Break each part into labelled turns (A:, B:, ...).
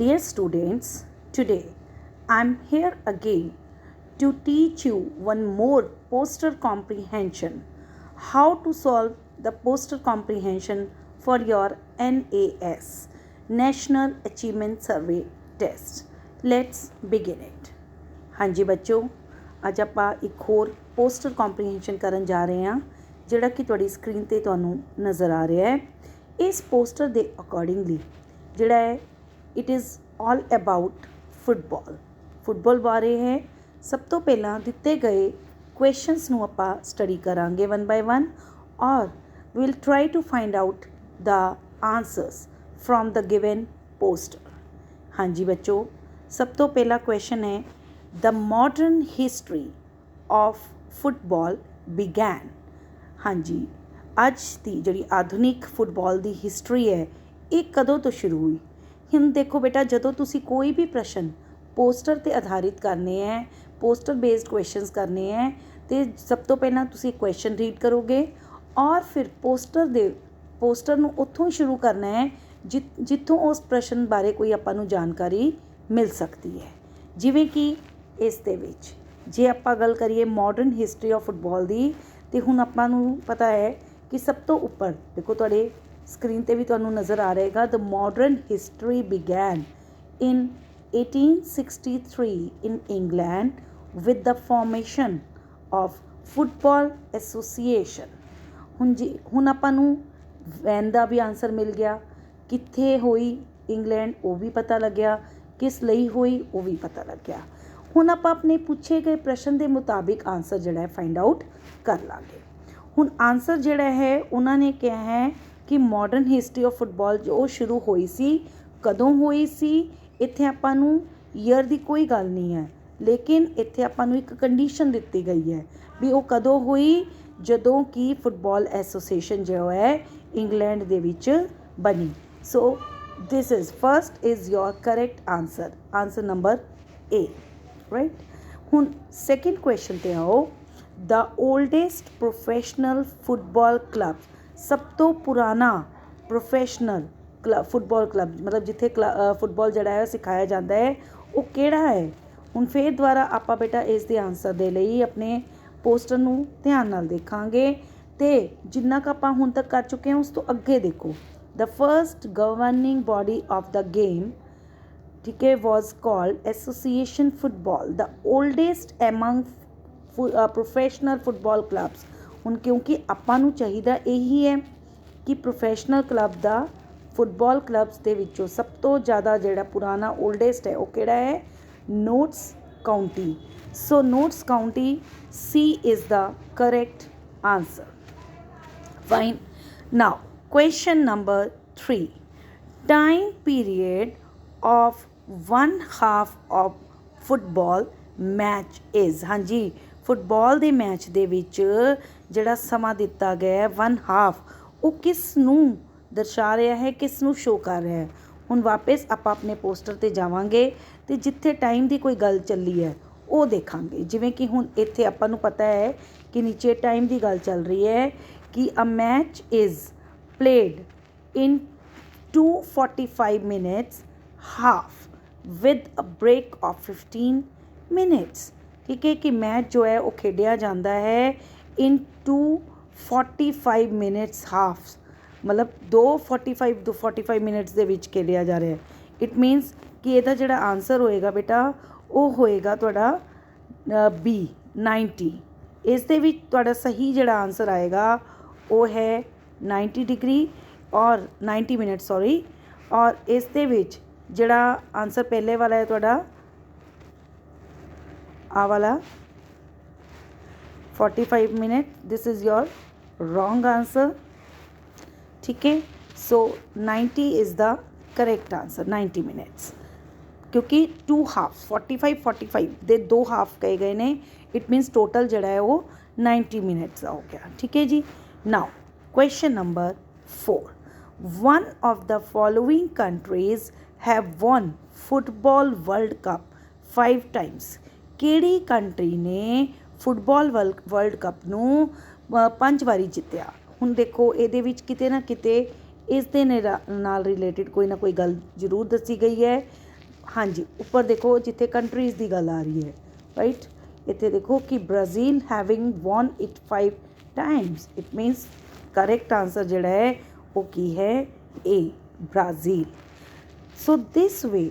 A: Dear students, today I am here again to teach you one more poster comprehension. How to solve the poster comprehension for your NAS National Achievement Survey test. Let's begin it. हाँ जी बच्चों, ਅੱਜ ਆਪਾਂ ਇੱਕ ਹੋਰ poster comprehension ਕਰਨ ਜਾ ਰਹੇ ਹਾਂ ਜਿਹੜਾ ਕਿ ਤੁਹਾਡੀ ਸਕਰੀਨ ਤੇ ਤੁਹਾਨੂੰ ਨਜ਼ਰ ਆ ਰਿਹਾ ਹੈ। ਇਸ ਪੋਸਟਰ ਦੇ ਅਕੋਰਡਿੰਗਲੀ ਜਿਹੜਾ ਹੈ it is all about football ਬਾਰੇ ਹੈ। ਸਭ ਤੋਂ ਪਹਿਲਾਂ ਦਿੱਤੇ ਗਏ ਕੁਐਸਚਨਸ ਨੂੰ ਆਪਾਂ ਸਟੱਡੀ ਕਰਾਂਗੇ ਵਨ ਬਾਏ ਵਨ ਔਰ we will try to find out the answers from the given poster. हाँ जी बच्चों, सब तो पहला क्वेश्चन है the modern history of football began. हाँ जी, ਅੱਜ ਦੀ ਜਿਹੜੀ ਆਧੁਨਿਕ ਫੁੱਟਬਾਲ ਦੀ ਹਿਸਟਰੀ ਹੈ ਇਹ ਕਦੋਂ ਤੋਂ ਸ਼ੁਰੂ ਹੋਈ। ਹੁਣ ਦੇਖੋ ਬੇਟਾ, ਜਦੋਂ ਤੁਸੀਂ ਕੋਈ ਵੀ ਪ੍ਰਸ਼ਨ ਪੋਸਟਰ 'ਤੇ ਆਧਾਰਿਤ ਕਰਨੇ ਹੈ, ਪੋਸਟਰ ਬੇਸਡ ਕੁਐਸਚਨਸ ਕਰਨੇ ਹੈ, ਅਤੇ ਸਭ ਤੋਂ ਪਹਿਲਾਂ ਤੁਸੀਂ ਕੁਐਸਚਨ ਰੀਡ ਕਰੋਗੇ ਔਰ ਫਿਰ ਪੋਸਟਰ ਨੂੰ ਉੱਥੋਂ ਹੀ ਸ਼ੁਰੂ ਕਰਨਾ ਹੈ ਜਿੱਥੋਂ ਉਸ ਪ੍ਰਸ਼ਨ ਬਾਰੇ ਕੋਈ ਆਪਾਂ ਨੂੰ ਜਾਣਕਾਰੀ ਮਿਲ ਸਕਦੀ ਹੈ। ਜਿਵੇਂ ਕਿ ਇਸ ਦੇ ਵਿੱਚ ਜੇ ਆਪਾਂ ਗੱਲ ਕਰੀਏ ਮਾਡਰਨ ਹਿਸਟਰੀ ਆਫ ਫੁੱਟਬਾਲ ਦੀ, ਅਤੇ ਹੁਣ ਆਪਾਂ ਨੂੰ ਪਤਾ ਹੈ ਕਿ ਸਭ ਤੋਂ ਉੱਪਰ ਦੇਖੋ ਤੁਹਾਡੇ ਸਕਰੀਨ 'ਤੇ ਵੀ ਤੁਹਾਨੂੰ ਨਜ਼ਰ ਆ ਰਹੇਗਾ the modern history began in 1863 in England with the formation of football association. ਹੁਣ ਆਪਾਂ ਨੂੰ ਵੈਨ ਦਾ ਵੀ ਆਨਸਰ ਮਿਲ ਗਿਆ, ਕਿੱਥੇ ਹੋਈ ਇੰਗਲੈਂਡ ਉਹ ਵੀ ਪਤਾ ਲੱਗਿਆ, ਕਿਸ ਲਈ ਹੋਈ ਉਹ ਵੀ ਪਤਾ ਲੱਗਿਆ। ਹੁਣ ਆਪਾਂ ਆਪਣੇ ਪੁੱਛੇ ਗਏ ਪ੍ਰਸ਼ਨ ਦੇ ਮੁਤਾਬਿਕ ਆਨਸਰ ਜਿਹੜਾ ਹੈ ਫਾਈਂਡ ਆਊਟ ਕਰ ਲਾਂਗੇ। ਹੁਣ ਆਨਸਰ ਜਿਹੜਾ ਹੈ ਉਹਨਾਂ ਨੇ ਕਿਹਾ ਹੈ ਕਿ ਮਾਡਰਨ ਹਿਸਟਰੀ ਆਫ ਫੁੱਟਬਾਲ ਜੋ ਸ਼ੁਰੂ ਹੋਈ ਸੀ, ਕਦੋਂ ਹੋਈ ਸੀ, ਇੱਥੇ ਆਪਾਂ ਨੂੰ ਈਅਰ ਦੀ ਕੋਈ ਗੱਲ ਨਹੀਂ ਹੈ, ਲੇਕਿਨ ਇੱਥੇ ਆਪਾਂ ਨੂੰ ਇੱਕ ਕੰਡੀਸ਼ਨ ਦਿੱਤੀ ਗਈ ਹੈ ਵੀ ਉਹ ਕਦੋਂ ਹੋਈ, ਜਦੋਂ ਕਿ ਫੁੱਟਬਾਲ ਐਸੋਸੀਏਸ਼ਨ ਜੋ ਹੈ ਇੰਗਲੈਂਡ ਦੇ ਵਿੱਚ ਬਣੀ। So this is first is your correct answer number A, right. ਹੁਣ ਸੈਕਿੰਡ ਕੁਐਸਚਨ 'ਤੇ ਆਓ। The oldest professional football club, ਸਭ ਤੋਂ ਪੁਰਾਣਾ ਪ੍ਰੋਫੈਸ਼ਨਲ ਫੁੱਟਬਾਲ ਕਲੱਬ ਮਤਲਬ ਜਿੱਥੇ ਫੁੱਟਬਾਲ ਜਿਹੜਾ ਹੈ ਸਿਖਾਇਆ ਜਾਂਦਾ ਹੈ ਉਹ ਕਿਹੜਾ ਹੈ। ਹੁਣ ਫਿਰ ਦੁਬਾਰਾ ਆਪਾਂ ਬੇਟਾ ਇਸ ਦੇ ਆਨਸਰ ਦੇ ਲਈ ਆਪਣੇ ਪੋਸਟਰ ਨੂੰ ਧਿਆਨ ਨਾਲ ਦੇਖਾਂਗੇ ਅਤੇ ਜਿੰਨਾ ਕੁ ਆਪਾਂ ਹੁਣ ਤੱਕ ਕਰ ਚੁੱਕੇ ਹਾਂ ਉਸ ਤੋਂ ਅੱਗੇ ਦੇਖੋ। The first governing body of the game, ਠੀਕ ਹੈ, was called association football, the oldest among professional football clubs. ਹੁਣ ਕਿਉਂਕਿ ਆਪਾਂ ਨੂੰ ਚਾਹੀਦਾ ਇਹੀ ਹੈ ਕਿ ਪ੍ਰੋਫੈਸ਼ਨਲ ਕਲੱਬ ਦਾ ਫੁੱਟਬਾਲ ਕਲੱਬਸ ਦੇ ਵਿੱਚੋਂ ਸਭ ਤੋਂ ਜ਼ਿਆਦਾ ਜਿਹੜਾ ਪੁਰਾਣਾ ਓਲਡੈਸਟ ਹੈ ਉਹ ਕਿਹੜਾ ਹੈ, notes county. So notes county C is the correct answer. Fine. Now question number 3. Time period of one half of football match is। हाँ जी, ਫੁੱਟਬਾਲ ਦੇ ਮੈਚ ਦੇ ਵਿੱਚ ਜਿਹੜਾ ਸਮਾਂ ਦਿੱਤਾ ਗਿਆ ਵਨ ਹਾਫ ਉਹ ਕਿਸ ਨੂੰ ਦਰਸਾ ਰਿਹਾ ਹੈ, ਕਿਸ ਨੂੰ ਸ਼ੋ ਕਰ ਰਿਹਾ ਹੈ। ਹੁਣ ਵਾਪਸ ਆਪਾਂ ਆਪਣੇ ਪੋਸਟਰ 'ਤੇ ਜਾਵਾਂਗੇ ਅਤੇ ਜਿੱਥੇ ਟਾਈਮ ਦੀ ਕੋਈ ਗੱਲ ਚੱਲੀ ਹੈ ਉਹ ਦੇਖਾਂਗੇ। ਜਿਵੇਂ ਕਿ ਹੁਣ ਇੱਥੇ ਆਪਾਂ ਨੂੰ ਪਤਾ ਹੈ ਕਿ ਨੀਚੇ ਟਾਈਮ ਦੀ ਗੱਲ ਚੱਲ ਰਹੀ ਹੈ ਕਿ a match is played in 245 minutes half with a break of 15 minutes. ਠੀਕ ਹੈ ਕਿ ਮੈਚ ਜੋ ਹੈ ਉਹ ਖੇਡਿਆ ਜਾਂਦਾ ਹੈ ਇਨ 245 ਮਿਨਟਸ ਹਾਫ, ਮਤਲਬ 245 ਮਿਨਟਸ ਦੇ ਵਿੱਚ ਖੇਡਿਆ ਜਾ ਰਿਹਾ ਹੈ। ਇਟ ਮੀਨਸ ਕਿ ਇਹਦਾ ਜਿਹੜਾ ਆਨਸਰ ਹੋਏਗਾ ਬੇਟਾ ਉਹ ਹੋਏਗਾ ਤੁਹਾਡਾ B 90। ਇਸ ਦੇ ਵਿੱਚ ਤੁਹਾਡਾ ਸਹੀ ਜਿਹੜਾ ਆਨਸਰ ਆਏਗਾ ਉਹ ਹੈ 90 ਡਿਗਰੀ ਔਰ 90 ਮਿੰਟ ਸੌਰੀ। ਔਰ ਇਸ ਦੇ ਵਿੱਚ ਜਿਹੜਾ ਆਨਸਰ ਪਹਿਲੇ ਵਾਲਾ ਹੈ ਤੁਹਾਡਾ ਆ ਵਾਲਾ 45 minute, this is your wrong answer. ਠੀਕ ਹੈ, ਸੋ 90 is the correct answer, 90 minutes, ਕਿਉਂਕਿ 2 ਹਾਫ 45 ਦੇ 2 ਹਾਫ ਕਹੇ ਗਏ ਨੇ। ਇਟ ਮੀਨਸ ਟੋਟਲ ਜਿਹੜਾ ਹੈ ਉਹ 90 ਮਿੰਟਸ ਦਾ ਹੋ ਗਿਆ। ਠੀਕ ਹੈ ਜੀ। Now question number 4. One of the following countries have won football world cup 5 times. ਕਿਹੜੀ ਕੰਟਰੀ ਨੇ ਫੁੱਟਬਾਲ ਵਰਲਡ ਕੱਪ ਨੂੰ 5 ਵਾਰੀ ਜਿੱਤਿਆ। ਹੁਣ ਦੇਖੋ ਇਹਦੇ ਵਿੱਚ ਕਿਤੇ ਨਾ ਕਿਤੇ ਇਸ ਦੇ ਨਾਲ ਰਿਲੇਟਿਡ ਕੋਈ ਨਾ ਕੋਈ ਗੱਲ ਜ਼ਰੂਰ ਦੱਸੀ ਗਈ ਹੈ। हाँ जी ऊपर देखो जिथे कंट्रीज़ की गल आ रही है राइट इतने देखो कि Brazil having won it 5 times it means correct answer जोड़ा है वो की है A Brazil. So this way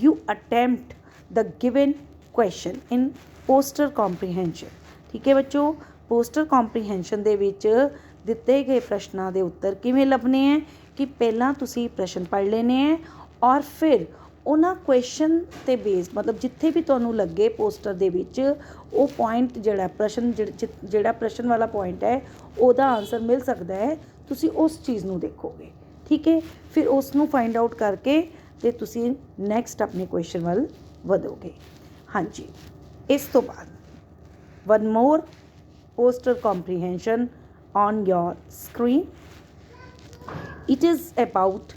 A: you attempt the given question in poster comprehension. ठीक है बच्चों पोस्टर कॉम्प्रीहेंशन दे विच दिते गए प्रश्नों के उत्तर किवें लभने हैं कि पहला तुसी प्रश्न पढ़ लेने हैं और फिर उन्हां क्वेश्चन ते बेस मतलब जिथे भी तुहानूं लगे पोस्टर दे विच वो पॉइंट जिहड़ा प्रश्न जिहड़ा प्रश्न वाला पॉइंट है उहदा आंसर मिल सकता है तुसी उस चीज़ नूं देखोगे। ठीक है फिर उसनूं फाइंड आउट करके ते तुसी नैक्सट अपने क्वेश्चन वल वधोगे। हाँ जी इस तो बाद one more poster comprehension on your screen it is about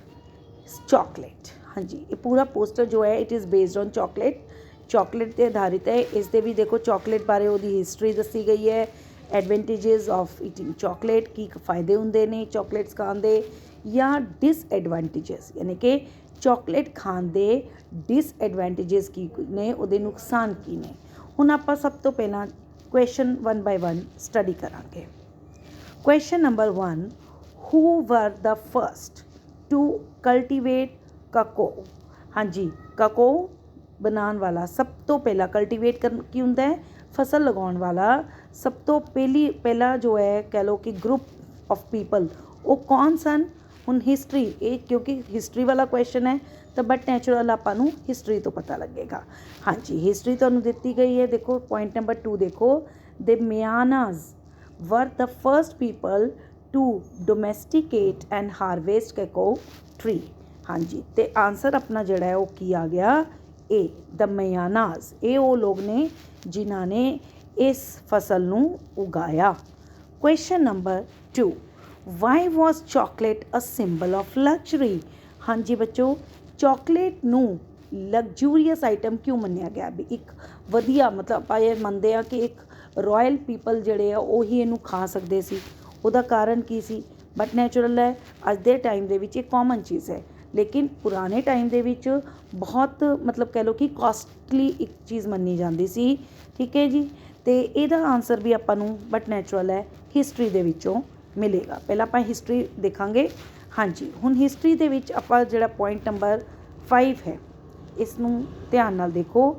A: chocolate. हाँ जी ये पूरा पोस्टर जो है it is based on chocolate पर आधारित है। इस दे भी देखो चॉकलेट बारे उहदी हिस्टरी दसी गई है एडवेंटेजेस ऑफ ईटिंग चॉकलेट की फ़ायदे होंदे ने चॉकलेट्स खाण दे या डिसएडवांटेजेस यानी कि चॉकलेट खाण दे डिसएडवांटेजेस की ने उहदे नुकसान की ने। हुण आपां सब तो पहला क्वेश्चन 1 बाय 1 स्टडी करांगे। Question number 1 who were the first to cultivate cacao. हाँ जी कको बनाने वाला सब तो पहला कल्टीवेट कर की होंदा है फसल लगाने वाला सब तो पहला जो है कह लो कि ग्रुप ऑफ पीपल वो कौन सन। हुण हिस्टरी ये क्योंकि हिस्टरी वाला क्वेश्चन है तो बट नैचुरल आपां नूं हिस्टरी तो पता लगेगा। हाँ जी हिस्टरी तुहानूं दित्ती गई है देखो पॉइंट नंबर 2 देखो the Mayans were the first people to domesticate and harvest cacao tree. हाँ जी तो आंसर अपना जड़ा है वो की आ गया ए द मयानाज ये वो लोग ने जिन्हों ने इस फसल नूं उगाया। Question number 2 why was chocolate a symbol of luxury. हाँ जी बच्चों चॉकलेट नूं लग्जूरीअस आइटम क्यों मन्निया गया भी एक वधिया मतलब आप ये मनते हैं कि एक रॉयल पीपल जड़े ही इनू खा सकते सी उहदा कारण की सी बट नैचुरल है अज दे टाइम दे विच एक कॉमन चीज़ है लेकिन पुराने टाइम दे विच बहुत मतलब कह लो कि कॉस्टली एक चीज़ मन्नी जाती सी। ठीक है जी तो यदा आंसर भी आपां नूं बट नैचुरल है हिस्टरी दे विचों मिलेगा। पहला आपां हिस्टरी देखांगे। हाँ जी हुण हिस्टरी दे विच आपां जिहड़ा पॉइंट नंबर 5 है इसनूं ध्यान नाल देखो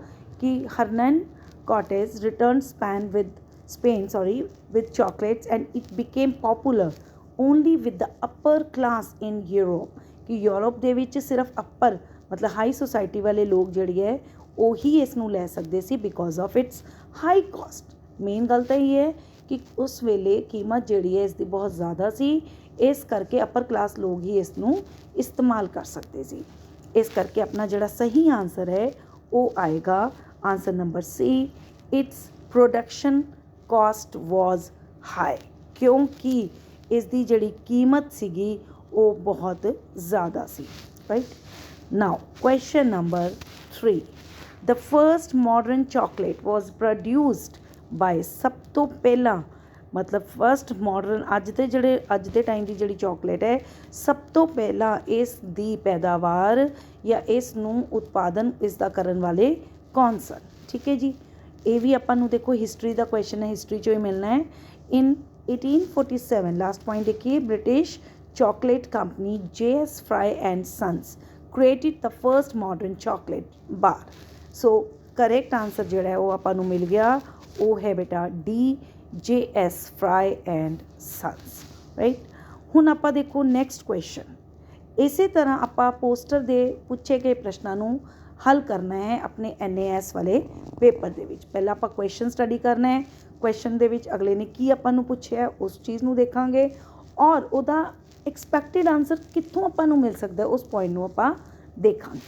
A: कि Hernan Cortes return Spain with chocolates and it became popular only with the upper class in Europe कि यूरोप दे विच सिर्फ अपर मतलब हाई सोसाइटी वाले लोग जिहड़े है ਉਹੀ ਇਸ ਨੂੰ ਲੈ ਸਕਦੇ ਸੀ because of its high cost. Main गल तो ये है कि उस वेले कीमत जिहड़ी है इसकी बहुत ज़्यादा सी इस करके अपर क्लास लोग ही इस नूं इस्तेमाल कर सकते सी। इस करके अपना जिहड़ा सही आंसर है वो आएगा answer number C its production cost was high क्योंकि इसकी जिहड़ी कीमत सीगी वो बहुत ज़्यादा सी। Right now question number 3 the first modern chocolate was produced by सब तो पहला मतलब फर्स्ट मॉडर्न अज दे टाइम की जिहड़ी चॉकलेट है सब तो पहला इस दी पैदावार या इस नूं उत्पादन इसका करन वाले कौन सन। ठीक है जी ये भी आपां नूं देखो हिस्टरी का क्वेश्चन है हिस्टरी चो ही मिलना है। इन 1847 लास्ट पॉइंट देखिए British chocolate company J.S. Fry and Sons created the first modern chocolate bar। So correct answer जिहड़ा है वो आपां नूं मिल गया वो है बेटा D J.S. Fry and Sons। Right हुण आपां देखो नैक्सट क्वेश्चन इस तरह आपां पोस्टर दे पूछे गए प्रश्नों नूं हल करना है अपने NAS वाले पेपर दे विच। पहला आपां क्वेश्चन स्टडी करना है क्वेश्चन दे विच अगले ने की आपां नूं पुछया उस चीज़ नूं देखांगे और उहदा एक्सपैक्टेड आंसर कित्थों आपां नूं मिल सकदा उस पॉइंट नूं आपां देखांगे।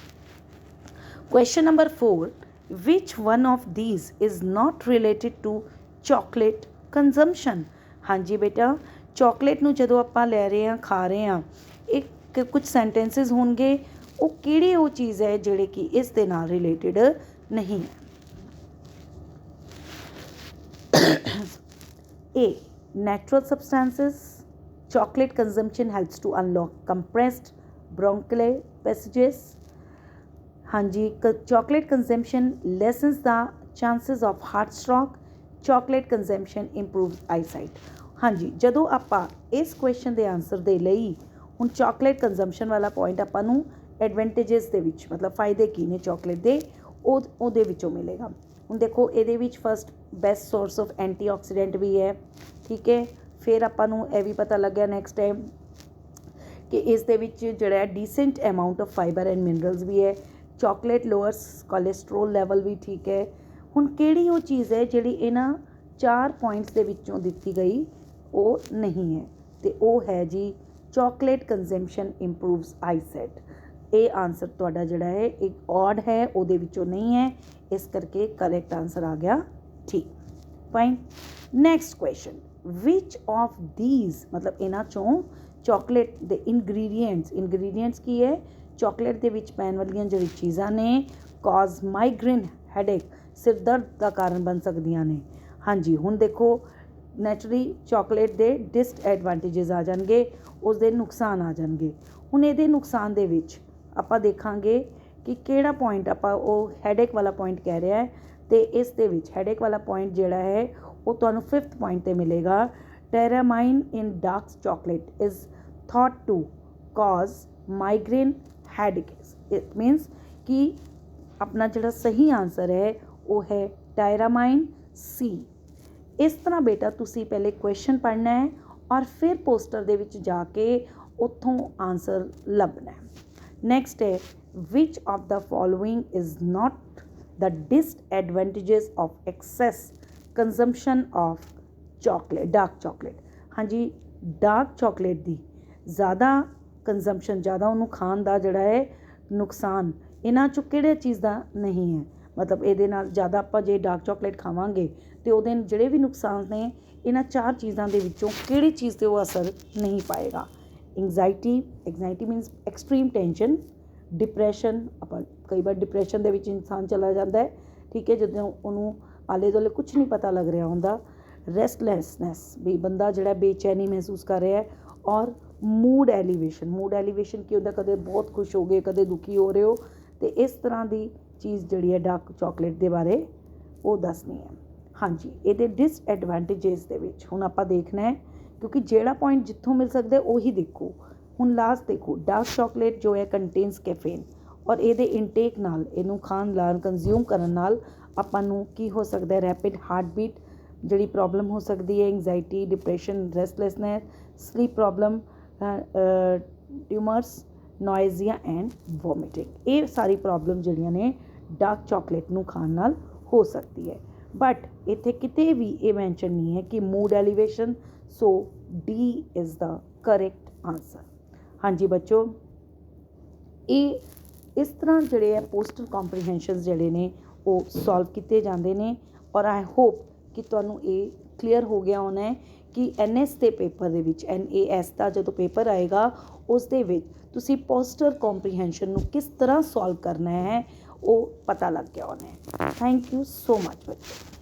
A: Question number 4 which one of these is not related to chocolate consumption. हाँ जी बेटा चॉकलेट नूं जदों आपां लै रहे हैं खा रहे हैं एक कुछ सेंटेंसिस होणगे वो किहड़ी वो चीज़ है जिहड़ी कि इस दे नाल रिलेटेड नहीं है। ए natural substances chocolate consumption helps to unlock compressed bronchial passages। हाँ जी, chocolate consumption lessens the chances of heart stroke, chocolate consumption improves eyesight. हाँ जी, ਜਦੋਂ ਆਪਾਂ ਇਸ ਕੁਐਸਚਨ ਦੇ ਆਨਸਰ ਦੇ ਲਈ ਹੁਣ ਚਾਕਲੇਟ ਕੰਜ਼ੰਪਸ਼ਨ ਵਾਲਾ ਪੁਆਇੰਟ ਆਪਾਂ ਨੂੰ ਐਡਵਾਂਟੇजेस ਦੇ ਵਿੱਚ ਮਤਲਬ ਫਾਇਦੇ ਕੀ ਨੇ ਚਾਕਲੇਟ ਦੇ ਉਹਦੇ ਵਿੱਚੋਂ ਮਿਲੇਗਾ। ਹੁਣ ਦੇਖੋ ਇਹਦੇ ਵਿੱਚ first best source of antioxidant ਵੀ ਹੈ, ਠੀਕ ਹੈ। ਫਿਰ ਆਪਾਂ ਨੂੰ ਇਹ ਵੀ ਪਤਾ ਲੱਗਿਆ ਨੈਕਸਟ ਟਾਈਮ ਕਿ ਇਸ ਦੇ ਵਿੱਚ ਜਿਹੜਾ ਹੈ decent amount of fibre and minerals ਵੀ ਹੈ। ਚਾਕਲੇਟ ਲੋਅਰਸ ਕੋਲੇਸਟਰੋਲ ਲੈਵਲ ਵੀ ਠੀਕ ਹੈ। ਹੁਣ ਕਿਹੜੀ ਉਹ ਚੀਜ਼ ਹੈ ਜਿਹੜੀ ਇਹਨਾਂ 4 ਪੁਆਇੰਟਸ ਦੇ ਵਿੱਚੋਂ ਦਿੱਤੀ ਗਈ ਉਹ ਨਹੀਂ ਹੈ, ਅਤੇ ਉਹ ਹੈ ਜੀ ਚਾਕਲੇਟ ਕੰਜ਼ੰਪਸ਼ਨ ਇੰਪਰੂਵਸ ਆਈਸੈਟ। ਇਹ ਆਨਸਰ ਤੁਹਾਡਾ ਜਿਹੜਾ ਹੈ ਇੱਕ ਔਡ ਹੈ, ਉਹਦੇ ਵਿੱਚੋਂ ਨਹੀਂ ਹੈ, ਇਸ ਕਰਕੇ ਕਰੈਕਟ ਆਨਸਰ ਆ ਗਿਆ ਠੀਕ। Fine. Next question, which of these ਮਤਲਬ ਇਹਨਾਂ ਚੋਂ ਚਾਕਲੇਟ ਦੇ ਇੰਗਰੀਡੀਐਂਟਸ ਕੀ ਹੈ, ਚਾਕਲੇਟ ਦੇ ਵਿੱਚ ਪੈਣ ਵਾਲੀਆਂ ਜਿਹੜੀ ਚੀਜ਼ਾਂ ਨੇ ਕਾਜ਼ ਮਾਈਗ੍ਰੇਨ ਹੈਡੇਕ, ਸਿਰ ਦਰਦ ਦਾ ਕਾਰਨ ਬਣ ਸਕਦੀਆਂ ਨੇ। ਹਾਂਜੀ, ਹੁਣ ਦੇਖੋ ਨੈਚੁਰਲੀ ਚਾਕਲੇਟ ਦੇ ਡਿਸਐਡਵਾਂਟੇਜਸ ਆ ਜਾਣਗੇ, ਉਸਦੇ ਨੁਕਸਾਨ ਆ ਜਾਣਗੇ। ਹੁਣ ਇਹਦੇ ਨੁਕਸਾਨ ਦੇ ਵਿੱਚ ਆਪਾਂ ਦੇਖਾਂਗੇ ਕਿ ਕਿਹੜਾ ਪੁਆਇੰਟ ਆਪਾਂ ਉਹ ਹੈਡੇਕ ਵਾਲਾ ਪੁਆਇੰਟ ਕਹਿ ਰਿਹਾ ਹੈ, ਅਤੇ ਇਸ ਦੇ ਵਿੱਚ ਹੈਡੇਕ ਵਾਲਾ ਪੁਆਇੰਟ ਜਿਹੜਾ ਹੈ ਉਹ ਤੁਹਾਨੂੰ 5th ਪੁਆਇੰਟ 'ਤੇ ਮਿਲੇਗਾ। Tyramine in dark chocolate is thought to cause migraine headache. It means ਕਿ ਆਪਣਾ ਜਿਹੜਾ ਸਹੀ ਆਨਸਰ ਹੈ ਉਹ ਹੈ ਟਾਇਰਾਮਾਈਨ ਸੀ। ਇਸ ਤਰ੍ਹਾਂ ਬੇਟਾ ਤੁਸੀਂ ਪਹਿਲੇ ਕੁਐਸਚਨ ਪੜ੍ਹਨਾ ਹੈ ਔਰ ਫਿਰ ਪੋਸਟਰ ਦੇ ਵਿੱਚ ਜਾ ਕੇ ਉੱਥੋਂ ਆਨਸਰ ਲੱਭਣਾ ਹੈ। ਨੈਕਸਟ ਹੈ, which of the following is not the disadvantages of excess consumption of chocolate, dark chocolate. ਹਾਂਜੀ, ਡਾਰਕ ਚਾਕਲੇਟ ਦੀ ਜ਼ਿਆਦਾ ਕੰਜ਼ੰਪਸ਼ਨ, ਜ਼ਿਆਦਾ ਉਹਨੂੰ ਖਾਣ ਦਾ ਜਿਹੜਾ ਹੈ ਨੁਕਸਾਨ ਇਹਨਾਂ 'ਚੋਂ ਕਿਹੜੇ ਚੀਜ਼ ਦਾ ਨਹੀਂ ਹੈ। ਮਤਲਬ ਇਹਦੇ ਨਾਲ ਜ਼ਿਆਦਾ ਆਪਾਂ ਜੇ ਡਾਰਕ ਚਾਕਲੇਟ ਖਾਵਾਂਗੇ ਅਤੇ ਉਹਦੇ ਜਿਹੜੇ ਵੀ ਨੁਕਸਾਨ ਨੇ ਇਹਨਾਂ 4 ਚੀਜ਼ਾਂ ਦੇ ਵਿੱਚੋਂ ਕਿਹੜੀ ਚੀਜ਼ 'ਤੇ ਉਹ ਅਸਰ ਨਹੀਂ ਪਾਏਗਾ। Anxiety means extreme tension, depression, ਆਪਾਂ ਕਈ ਵਾਰ ਡਿਪਰੈਸ਼ਨ ਦੇ ਵਿੱਚ ਇਨਸਾਨ ਚਲਾ ਜਾਂਦਾ ਹੈ, ਠੀਕ ਹੈ, ਜਦੋਂ ਉਹਨੂੰ ਆਲੇ ਦੁਆਲੇ ਕੁਛ ਨਹੀਂ ਪਤਾ ਲੱਗ ਰਿਹਾ ਹੁੰਦਾ। ਰੈਸਟਲੈਸਨੈਸ, ਵੀ ਬੰਦਾ ਜਿਹੜਾ ਬੇਚੈਨੀ ਮਹਿਸੂਸ ਕਰ ਰਿਹਾ ਹੈ। ਔਰ ਮੂਡ ਐਲੀਵੇਸ਼ਨ ਕੀ ਹੁੰਦਾ, ਕਦੇ ਬਹੁਤ ਖੁਸ਼ ਹੋ ਗਏ, ਕਦੇ ਦੁਖੀ ਹੋ ਰਹੇ ਹੋ, ਅਤੇ ਇਸ ਤਰ੍ਹਾਂ ਦੀ ਚੀਜ਼ ਜਿਹੜੀ ਹੈ ਡਾਰਕ ਚਾਕਲੇਟ ਦੇ ਬਾਰੇ ਉਹ ਦੱਸਣੀ ਹੈ। ਹਾਂਜੀ, ਇਹਦੇ ਡਿਸਐਡਵਾਂਟੇਜਸ ਦੇ ਵਿੱਚ ਹੁਣ ਆਪਾਂ ਦੇਖਣਾ ਹੈ, ਕਿਉਂਕਿ ਜਿਹੜਾ ਪੁਆਇੰਟ ਜਿੱਥੋਂ ਮਿਲ ਸਕਦਾ ਉਹੀ ਦੇਖੋ। ਹੁਣ ਲਾਸਟ ਦੇਖੋ, ਡਾਰਕ ਚਾਕਲੇਟ ਜੋ ਹੈ ਕੰਟੇਨਸ ਕੈਫੇਨ, ਔਰ ਇਹਦੇ ਇਨਟੇਕ ਨਾਲ, ਇਹਨੂੰ ਖਾਣ ਨਾਲ, ਕੰਜ਼ਿਊਮ ਕਰਨ ਨਾਲ ਆਪਾਂ ਨੂੰ ਕੀ ਹੋ ਸਕਦਾ ਹੈ, ਰੈਪਿਡ ਹਾਰਟਬੀਟ ਜਿਹੜੀ ਪ੍ਰੋਬਲਮ ਹੋ ਸਕਦੀ ਹੈ, anxiety, depression, restlessness, sleep problem, tumours, nausea and vomiting. ਇਹ ਸਾਰੀ ਪ੍ਰੋਬਲਮ ਜਿਹੜੀਆਂ ਨੇ ਡਾਰਕ ਚਾਕਲੇਟ ਨੂੰ ਖਾਣ ਨਾਲ ਹੋ ਸਕਦੀ ਹੈ। ਬਟ ਇੱਥੇ ਕਿਤੇ ਵੀ ਇਹ ਮੈਂਸ਼ਨ ਨਹੀਂ ਹੈ ਕਿ mood elevation, so D is the correct answer. ਹਾਂਜੀ ਬੱਚੋ, ਇਹ ਇਸ ਤਰ੍ਹਾਂ ਜਿਹੜੇ ਹੈ ਪੋਸਟਲ ਕੰਪਰੀਹੈਂਸ਼ਨਸ ਜਿਹੜੇ ਨੇ ਉਹ ਸੋਲਵ ਕੀਤੇ ਜਾਂਦੇ ਨੇ, ਔਰ ਆਈ ਹੋਪ ਕਿ ਤੁਹਾਨੂੰ ਇਹ ਕਲੀਅਰ ਹੋ ਗਿਆ ਹੋਣਾ ਹੈ ਕਿ NS ਦੇ ਪੇਪਰ ਦੇ ਵਿੱਚ, NAS ਦਾ ਜਦੋਂ ਪੇਪਰ ਆਏਗਾ ਉਸ ਦੇ ਵਿੱਚ ਤੁਸੀਂ ਪੋਸਟਲ ਕੰਪਰੀਹੈਂਸ਼ਨ ਨੂੰ ਕਿਸ ਤਰ੍ਹਾਂ ਸੋਲਵ ਕਰਨਾ ਹੈ ਉਹ ਪਤਾ ਲੱਗ ਗਿਆ ਹੋਣਾ ਹੈ। ਥੈਂਕ ਯੂ ਸੋ ਮਚ ਬੱਚੇ।